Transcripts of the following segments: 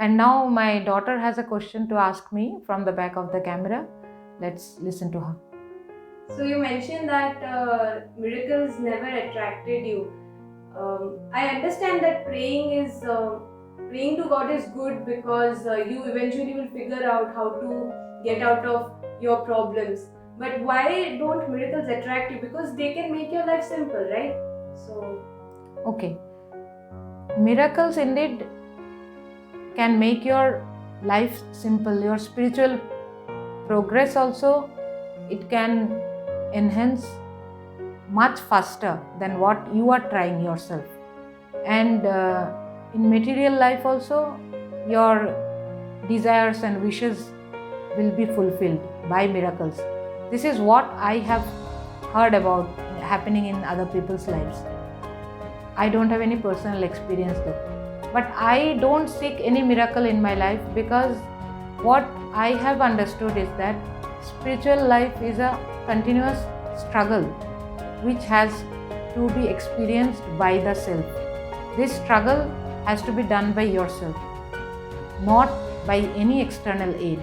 And now my daughter has a question to ask me from the back of the camera. Let's listen to her. So you mentioned that miracles never attracted you. I understand that praying to God is good because you eventually will figure out how to get out of your problems. But why don't miracles attract you? Because they can make your life simple, right? So Okay. Miracles indeed can make your life simple. Your spiritual progress also, it can enhance much faster than what you are trying yourself. And in material life also, your desires and wishes will be fulfilled by miracles. This is what I have heard about happening in other people's lives. I don't have any personal experience though. But I don't seek any miracle in my life, because what I have understood is that spiritual life is a continuous struggle which has to be experienced by the self. This struggle has to be done by yourself, not by any external aid.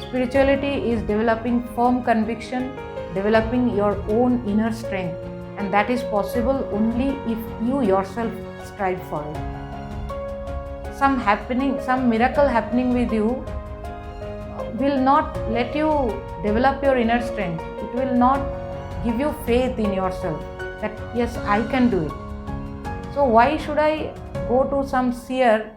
Spirituality is developing firm conviction, developing your own inner strength, and that is possible only if you yourself strive for it. Some miracle happening with you will not let you develop your inner strength. It will not give you faith in yourself that yes, I can do it. So why should I go to some seer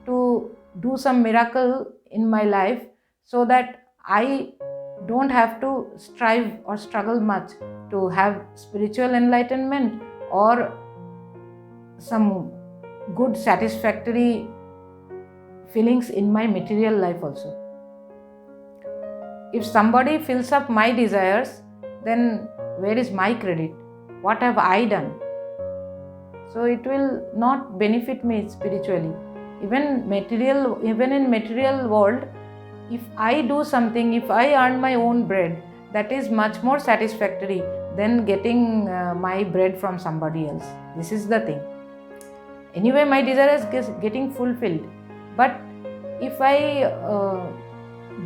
to do some miracle in my life so that I don't have to strive or struggle much to have spiritual enlightenment or some good satisfactory feelings in my material life also? If somebody fills up my desires, then where is my credit? What have I done? So it will not benefit me spiritually. Even in material world, if I do something, if I earn my own bread, that is much more satisfactory than getting my bread from somebody else. This is the thing. Anyway, my desire is getting fulfilled. But if I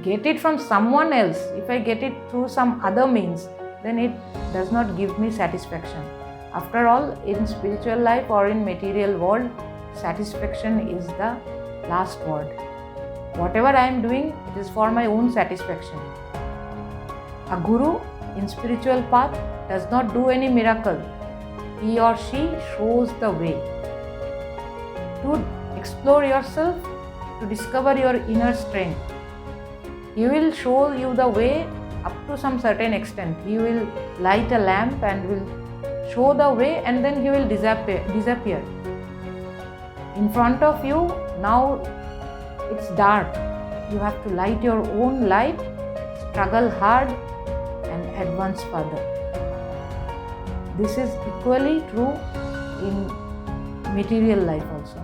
get it from someone else, if I get it through some other means, then it does not give me satisfaction. After all, in spiritual life or in material world, satisfaction is the last word. Whatever I am doing, it is for my own satisfaction. A guru in spiritual path does not do any miracle. He or she shows the way. To explore yourself, to discover your inner strength, he will show you the way up to some certain extent. He will light a lamp and will show the way, and then he will disappear. In front of you, now it's dark. You have to light your own light, struggle hard, and advance further. This is equally true in material life also.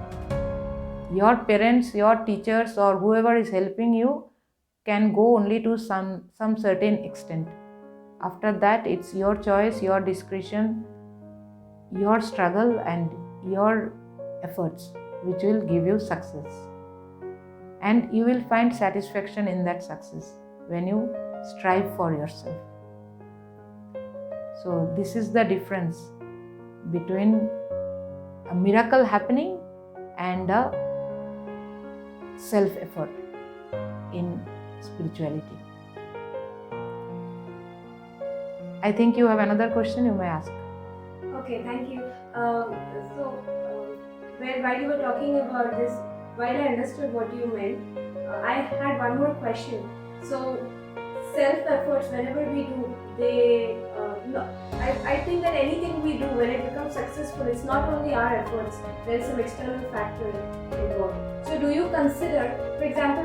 Your parents, your teachers, or whoever is helping you can go only to some certain extent. After that, it's your choice, your discretion, your struggle, and your efforts which will give you success. And you will find satisfaction in that success when you strive for yourself. So this is the difference between a miracle happening and a self-effort in spirituality. I think you have another question you may ask. okay, thank you. While you were talking about this, while I understood what you meant, I had one more question. So, self-efforts, whenever we do, I think that anything we do, when it becomes successful, it's not only our efforts, there is some external factor involved. So, do you consider, for example,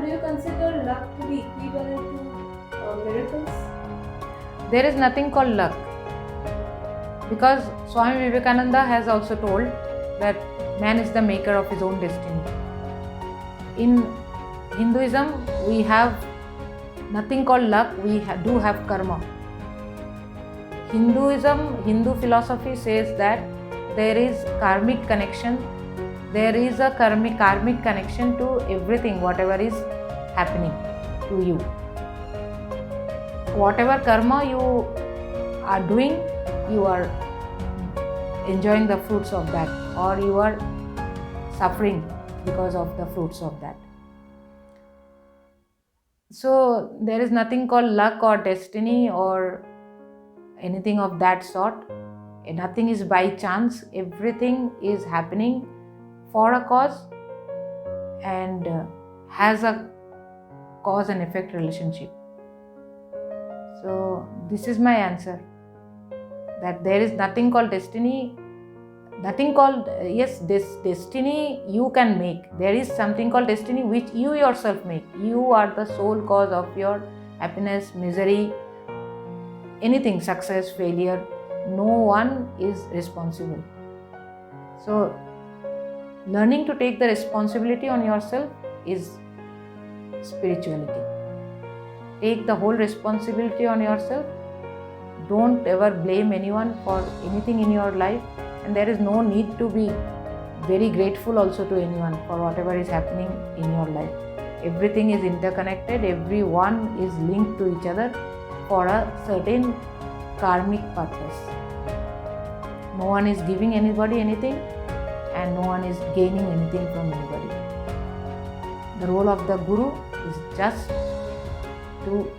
luck to be equivalent to miracles? There is nothing called luck, because Swami Vivekananda has also told that man is the maker of his own destiny. In Hinduism, we have nothing called luck, we do have karma. Hindu philosophy says that there is karmic connection there is a karmic connection to everything, whatever is happening to you. Whatever karma you are doing, you are enjoying the fruits of that, or you are suffering because of the fruits of that. So there is nothing called luck or destiny or anything of that sort. Nothing is by chance. Everything is happening for a cause and has a cause and effect relationship. So this is my answer, that there is nothing called destiny, nothing called, yes, this destiny you can make. There is something called destiny which you yourself make. You are the sole cause of your happiness, misery, anything, success, failure. No one is responsible. So learning to take the responsibility on yourself is spirituality. Take the whole responsibility on yourself. Don't ever blame anyone for anything in your life, and there is no need to be very grateful also to anyone for whatever is happening in your life. Everything is interconnected, everyone is linked to each other for a certain karmic purpose. No one is giving anybody anything, and no one is gaining anything from anybody. The role of the guru is just to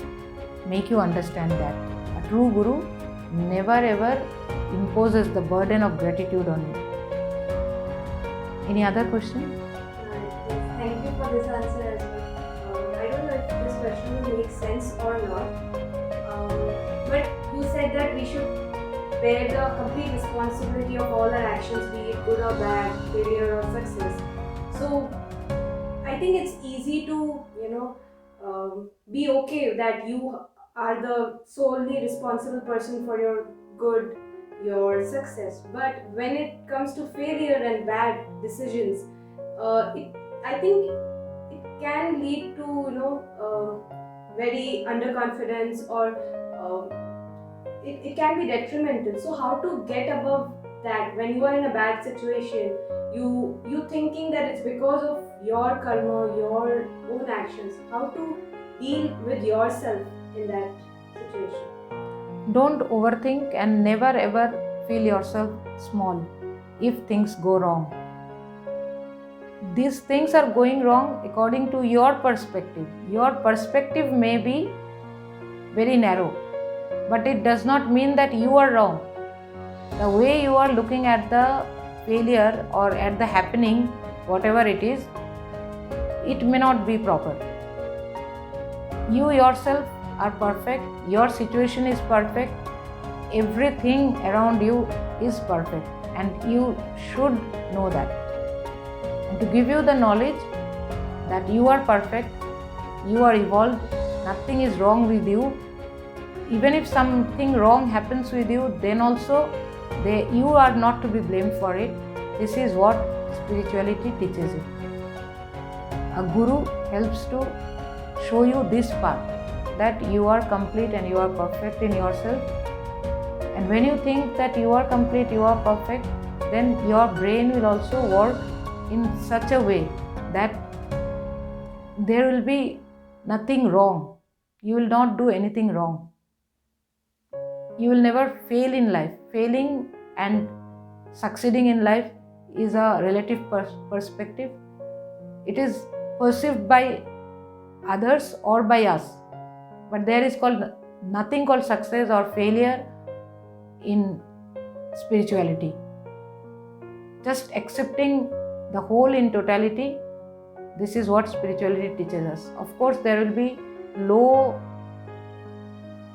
make you understand that a true guru never ever imposes the burden of gratitude on you. Any other question? Thank you for this answer as well. I don't know if this question will make sense or not, but you said that we should bear the complete responsibility of all our actions, be it good or bad, failure or success. So I think it's easy to, be okay that you are the solely responsible person for your good, your success. But when it comes to failure and bad decisions, I think it can lead to very underconfidence, or it can be detrimental. So how to get above that when you are in a bad situation, you thinking that it's because of your karma, your own actions? How to deal with yourself in that situation? Don't overthink and never ever feel yourself small if things go wrong. These things are going wrong according to your perspective. Your perspective may be very narrow, but it does not mean that you are wrong. The way you are looking at the failure or at the happening, whatever it is, it may not be proper. You yourself are perfect, your situation is perfect, everything around you is perfect, and you should know that. And to give you the knowledge that you are perfect, you are evolved, nothing is wrong with you. Even if something wrong happens with you, then also you are not to be blamed for it. This is what spirituality teaches you. A guru helps to show you this path, that you are complete and you are perfect in yourself. And when you think that you are complete, you are perfect, then your brain will also work in such a way that there will be nothing wrong. You will not do anything wrong. You will never fail in life. Failing and succeeding in life is a relative perspective. It is perceived by others or by us. But there is nothing called success or failure in spirituality. Just accepting the whole in totality, this is what spirituality teaches us. Of course, there will be low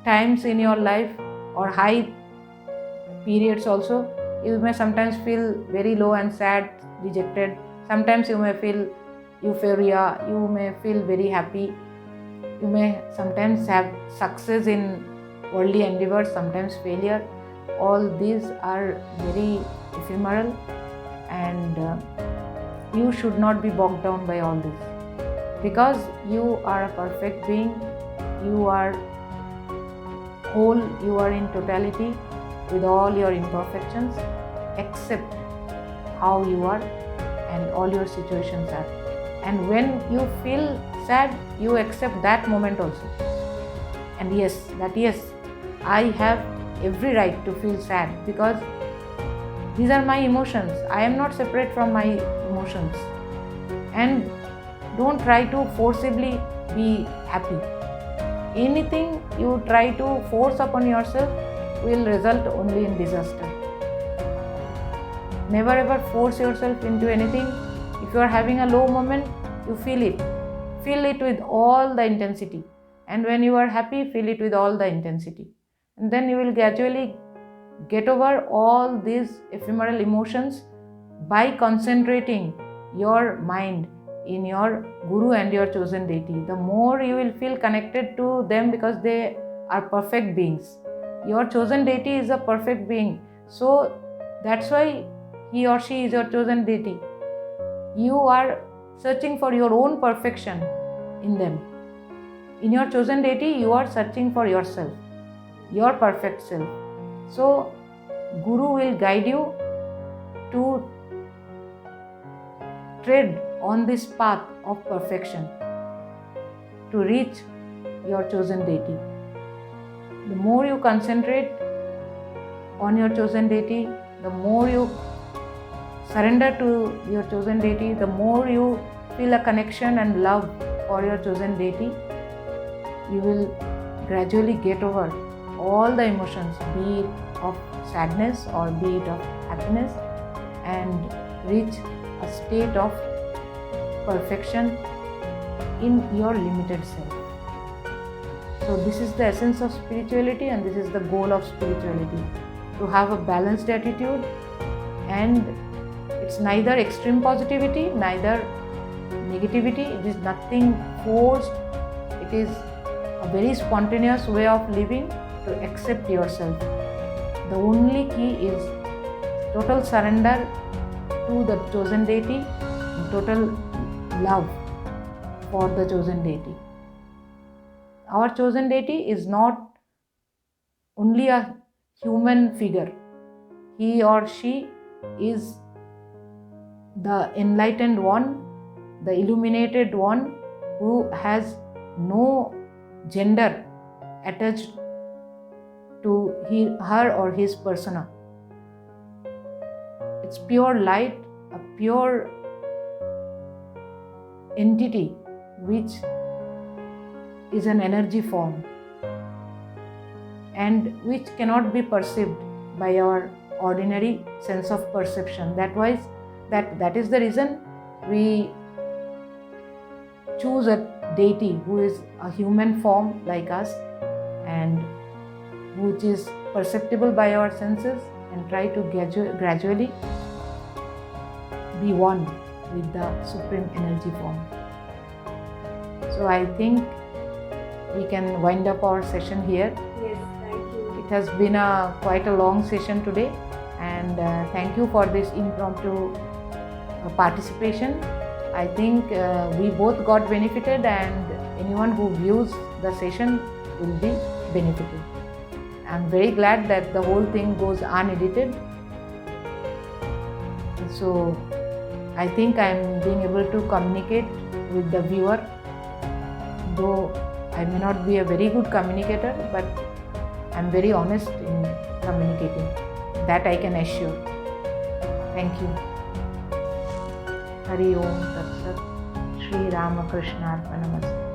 times in your life or high periods also. You may sometimes feel very low and sad, dejected. Sometimes you may feel euphoria, you may feel very happy. You may sometimes have success in worldly endeavors, sometimes failure. All these are very ephemeral, and you should not be bogged down by all this, because you are a perfect being, you are whole, you are in totality with all your imperfections. Accept how you are and all your situations are. And when you feel sad, you accept that moment also. And yes, I have every right to feel sad because these are my emotions. I am not separate from my emotions. And don't try to forcibly be happy. Anything you try to force upon yourself will result only in disaster. Never ever force yourself into anything. If you are having a low moment, you feel it. Feel it with all the intensity. And when you are happy, feel it with all the intensity. And then you will gradually get over all these ephemeral emotions by concentrating your mind in your Guru and your chosen deity. The more you will feel connected to them because they are perfect beings. Your chosen deity is a perfect being. So that's why he or she is your chosen deity. You are searching for your own perfection in them. In your chosen deity, you are searching for yourself, your perfect self. So Guru will guide you to tread on this path of perfection to reach your chosen deity. The more you concentrate on your chosen deity, the more you surrender to your chosen deity, the more you feel a connection and love for your chosen deity, you will gradually get over all the emotions, be it of sadness or be it of happiness, and reach a state of perfection in your limited self. So this is the essence of spirituality, and this is the goal of spirituality, to have a balanced attitude. And it's neither extreme positivity, neither negativity. It is nothing forced. It is a very spontaneous way of living, to accept yourself. The only key is total surrender to the chosen deity, total love for the chosen deity. Our chosen deity is not only a human figure. He or she is the enlightened one, the illuminated one, who has no gender attached to her or his persona. It's pure light, a pure entity which is an energy form and which cannot be perceived by our ordinary sense of perception. That is the reason we choose a deity who is a human form like us and which is perceptible by our senses, and try to gradually be one with the supreme energy form. So I think we can wind up our session here. Yes, thank you. It has been quite a long session today, and thank you for this impromptu participation. I think we both got benefited, and anyone who views the session will be benefited. I'm very glad that the whole thing goes unedited. So I think I'm being able to communicate with the viewer, though I may not be a very good communicator, but I'm very honest in communicating. That I can assure. Thank you. Hari Om Tat Sat. Shri Ramakrishna Arpanamastu.